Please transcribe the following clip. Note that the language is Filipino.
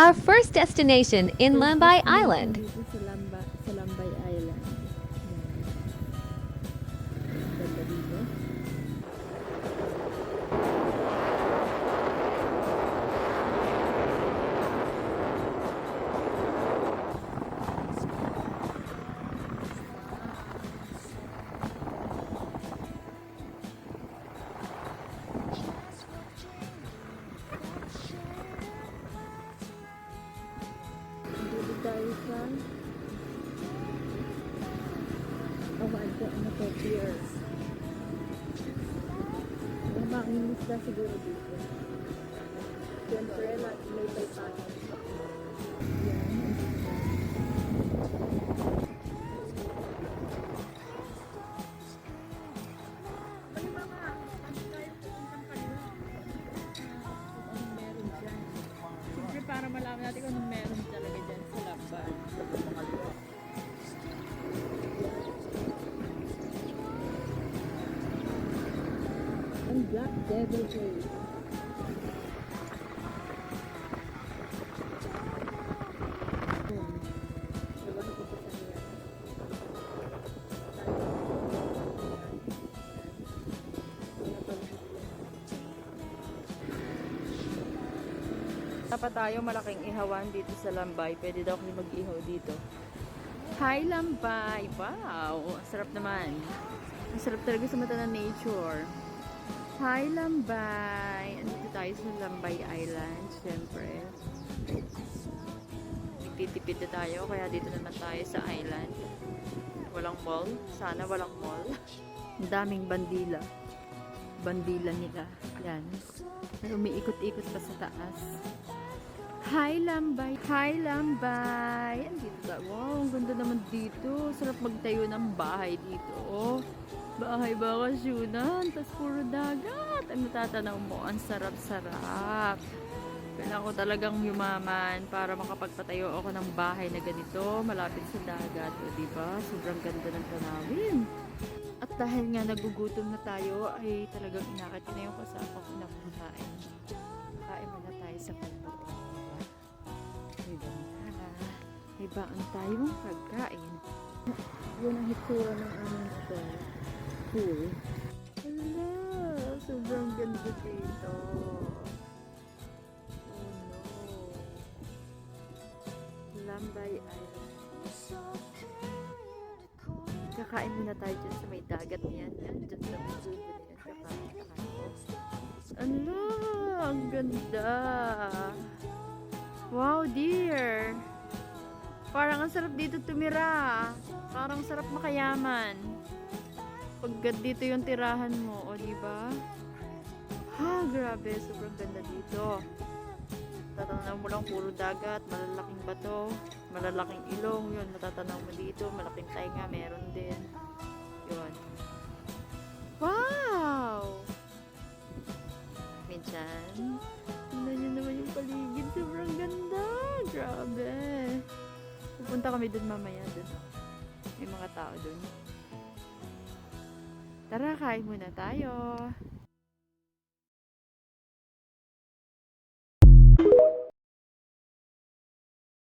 Our first destination in Lambay Island. Dito sa Lambay Island. Yan. Ganda dito. Dito tayo sa ano to, pier. Ang makinis na siguro dito. Siyempre, may paypasan. Yan. Siyempre, para malaman natin kung anong meron talaga dyan sa Lambay. Ang Black Devil Cave. Diba napupunta niya? Dapat tayo malaking ihawan dito sa Lambay. Pwede daw kayo mag-ihaw dito. Hi Lambay! Wow! Ang sarap naman. Ang sarap talaga sa mata ng nature. Hi Lambay! Andito tayo sa Lambay Island. Siyempre. Nagtitipid na tayo. Kaya dito naman tayo sa island. Walang mall. Sana walang mall. Ang daming bandila. Bandila nila. Yan. Umiikot-ikot pa sa taas. Hi Lambay! Hi Lambay! Andito tayo. Wow, ang ganda naman dito. Sarap magtayo ng bahay dito. Oh, bahay bakasyonan. Tapos puro dagat. Ang natatanaw mo. Ang sarap-sarap. Kailangan ko talagang yumaman para makapagpatayo ako ng bahay na ganito. Malapit sa dagat. O diba? Sobrang ganda ng tanawin. At dahil nga nagugutom na tayo, ay talagang inakit ko na yung kasama ko na kumakain. Kain muna tayo sa kanto. May baon tayong pagkain. Yun ang hitsura ng aming pool. Hala! Sobrang ganda dito. Oh no. Lambay Island. Kakain muna tayo dyan sa may dagat niyan. Dyan sa may dulo niyan. Kakain tayo. Hala! Ang ganda! Wow, dear! Parang ang sarap dito tumira. Parang sarap makayaman. Pag dito yung tirahan mo, o diba? Ha, grabe. Sobrang ganda dito. Tatanaw mo lang puro dagat, malalaking bato, malalaking ilong. Yun, matatanaw mo dito. Malaking tainga, meron din. Yun. Wow! Medyan. Tingnan nyo naman yung paligid. Sobrang ganda. Grabe. Pupunta kami dun mamaya dun. May mga tao dun. Tara, kain muna tayo.